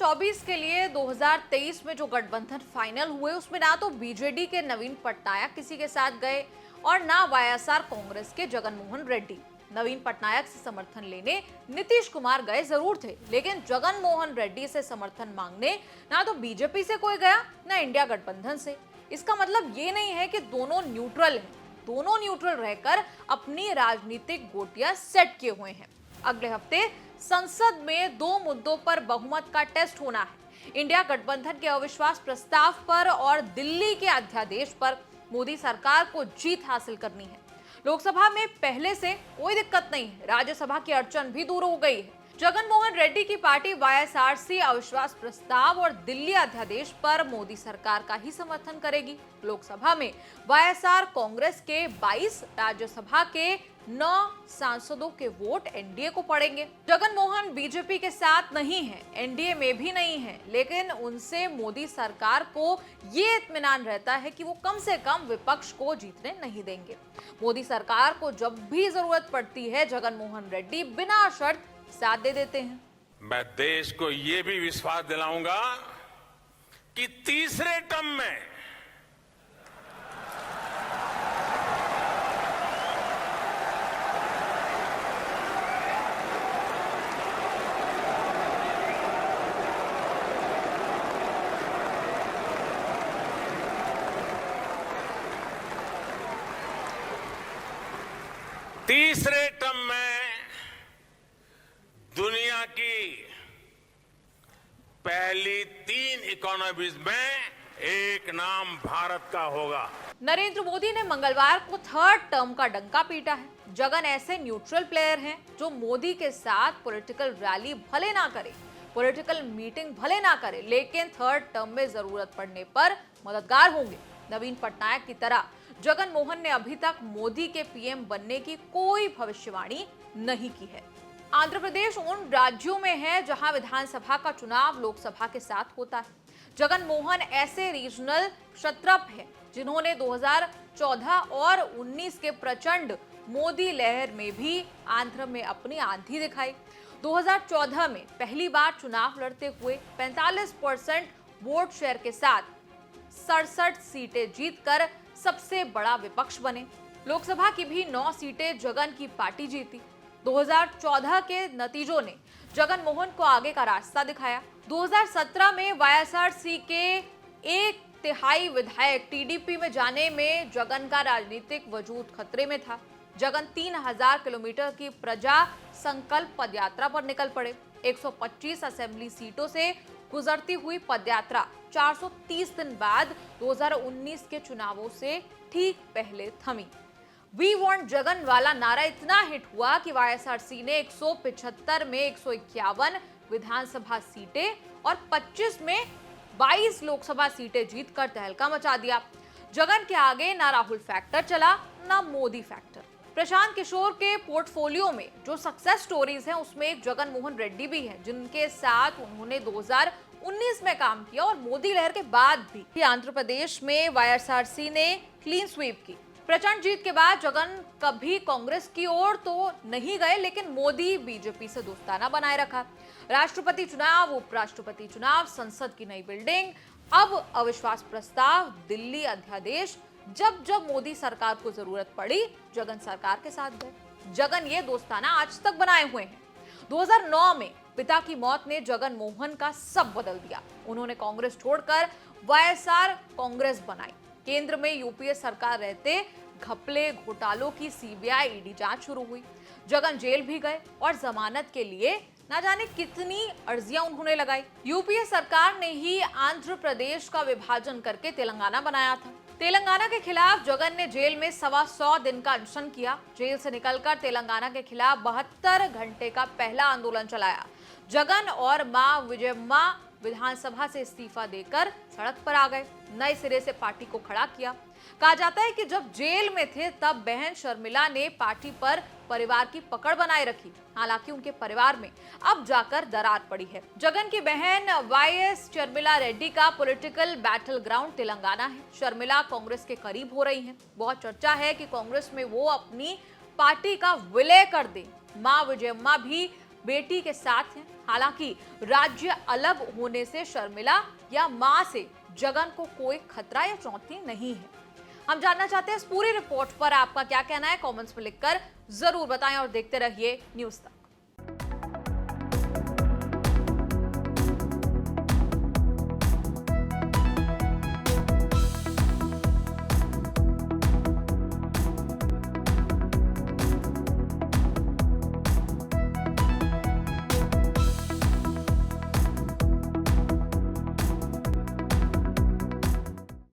2024 के लिए 2023 में जो गठबंधन फाइनल हुए उसमें ना तो बीजेडी के नवीन पटनायक किसी के साथ गए और ना वाईएसआर कांग्रेस के जगन मोहन रेड्डी। नवीन पटनायक से समर्थन लेने न्नीतीश कुमार गए जरूर थे, लेकिन जगन मोहन रेड्डी से समर्थन मांगने ना तो बीजेपी से कोई गया ना इंडिया गठबंधन से। इसका मतलब ये नहीं है कि दोनों न्यूट्रल हैं, दोनों न्यूट्रल रहकर अपनी राजनीतिक गोटियां सेट किए हुए हैं। अगले हफ्ते संसद में दो मुद्दों पर बहुमत का टेस्ट होना है, इंडिया गठबंधन के अविश्वास प्रस्ताव पर और दिल्ली के अध्यादेश पर। मोदी सरकार को जीत हासिल करनी है। लोकसभा में पहले से कोई दिक्कत नहीं है, राज्यसभा की अड़चन भी दूर हो गई है। जगन मोहन रेड्डी की पार्टी वाईएसआरसी अविश्वास प्रस्ताव और दिल्ली अध्यादेश पर मोदी सरकार का ही समर्थन करेगी। लोकसभा में वाईएसआर कांग्रेस के 22, राज्यसभा के 9 सांसदों के वोट एनडीए को पड़ेंगे। जगन मोहन बीजेपी के साथ नहीं है, एनडीए में भी नहीं है, लेकिन उनसे मोदी सरकार को ये इत्मीनान रहता है कि वो कम से कम विपक्ष को जीतने नहीं देंगे। मोदी सरकार को जब भी जरूरत पड़ती है, जगन मोहन रेड्डी बिना शर्त साथ दे देते हैं। मैं देश को यह भी विश्वास दिलाऊंगा कि तीसरे टर्म में दुनिया की पहली 3 इकोनॉमीज में एक नाम भारत का होगा। नरेंद्र मोदी ने मंगलवार को थर्ड टर्म का डंका पीटा है। जगन ऐसे न्यूट्रल प्लेयर हैं जो मोदी के साथ पॉलिटिकल रैली भले ना करे, पॉलिटिकल मीटिंग भले ना करे, लेकिन थर्ड टर्म में जरूरत पड़ने पर मददगार होंगे। नवीन पटनायक की तरह जगन मोहन ने अभी तक मोदी के पीएम बनने की कोई भविष्यवाणी नहीं की है। आंध्र प्रदेश उन राज्यों में है जहां विधानसभा का चुनाव लोकसभा के साथ होता है। जगन मोहन ऐसे रीजनल क्षत्रप हैं जिन्होंने 2014 और 19 के प्रचंड मोदी लहर में भी आंध्र में अपनी आंधी दिखाई। 2014 में पहली बार चुनाव लड़ते हुए 45% वोट शेयर के साथ 67 सीटें जीतकर सबसे बड़ा विपक्ष बने। लोकसभा की भी 9 सीटें जगन की पार्टी जीती। 2014 के नतीजों ने जगन मोहन को आगे का रास्ता दिखाया। 2017 में वाईएसआरसी के 1/3 विधायक टीडीपी में जाने में जगन का राजनीतिक वजूद खतरे में था। जगन 3000 किलोमीटर की प्रजा संकल्प पदयात्रा पर निकल पड़े। 125 असेंबली सीटों से गुजरती हुई पदयात्रा 430 दिन बाद 2019 के चुनावों से ठीक पहले थमी। वी वांट जगन वाला नारा इतना हिट हुआ कि वाईएसआरसी ने 175 में 151 विधानसभा सीटें और 25 में 22 लोकसभा सीटें जीतकर तहलका मचा दिया। जगन के आगे ना राहुल फैक्टर चला ना मोदी फैक्टर। प्रशांत किशोर के पोर्टफोलियो में जो सक्सेस स्टोरीज हैं उसमें एक जगन मोहन रेड्डी भी हैं, जिनके साथ उन्होंने 2019 में काम किया और मोदी लहर के बाद भी। आंध्र प्रदेश में वाईएसआरसी ने क्लीन स्वीप की। प्रचंड जीत के बाद जगन कभी कांग्रेस की ओर तो नहीं गए, लेकिन मोदी बीजेपी से दोस्ताना बनाए रखा। राष्ट्रपति चुनाव, उपराष्ट्रपति चुनाव, संसद की नई बिल्डिंग, अब अविश्वास प्रस्ताव, दिल्ली अध्यादेश, जब जब मोदी सरकार को जरूरत पड़ी जगन सरकार के साथ गए। जगन ये दोस्ताना आज तक बनाए हुए हैं। 2009 में पिता की मौत ने जगन मोहन का सब बदल दिया। उन्होंने कांग्रेस छोड़कर वाईएसआर कांग्रेस बनाई। केंद्र में यूपीए सरकार रहते घपले घोटालों की सीबीआई ईडी जांच शुरू हुई। जगन जेल भी गए और जमानत के लिए ना जाने कितनी अर्जियां उन्होंने लगाई। यूपीए सरकार ने ही आंध्र प्रदेश का विभाजन करके तेलंगाना बनाया था। तेलंगाना के खिलाफ जगन ने जेल में 125 दिन का अनशन किया। जेल से निकलकर तेलंगाना के खिलाफ 72 घंटे का पहला आंदोलन चलाया। जगन और मां विजयम्मा विधानसभा से इस्तीफा देकर सड़क पर आ गए, नए सिरे से पार्टी को खड़ा किया। कहा जाता है कि जब जेल में थे तब बहन शर्मिला ने पार्टी पर परिवार की पकड़ बनाए रखी। हालांकि उनके परिवार में अब जाकर दरार पड़ी है। जगन की बहन वाईएस शर्मिला रेड्डी का पॉलिटिकल बैटल ग्राउंड तेलंगाना है। शर्मिला कांग्रेस के करीब हो रही हैं। बहुत चर्चा है कि कांग्रेस में वो अपनी पार्टी का विलय कर दें। मां विजयम्मा भी बेटी के साथ हैं। हालांकि राज्य अलग होने से शर्मिला या मां से जगन को कोई खतरा या चुनौती नहीं है। हम जानना चाहते हैं इस पूरी रिपोर्ट पर आपका क्या कहना है, कमेंट्स में लिखकर जरूर बताएं और देखते रहिए न्यूज़ तक।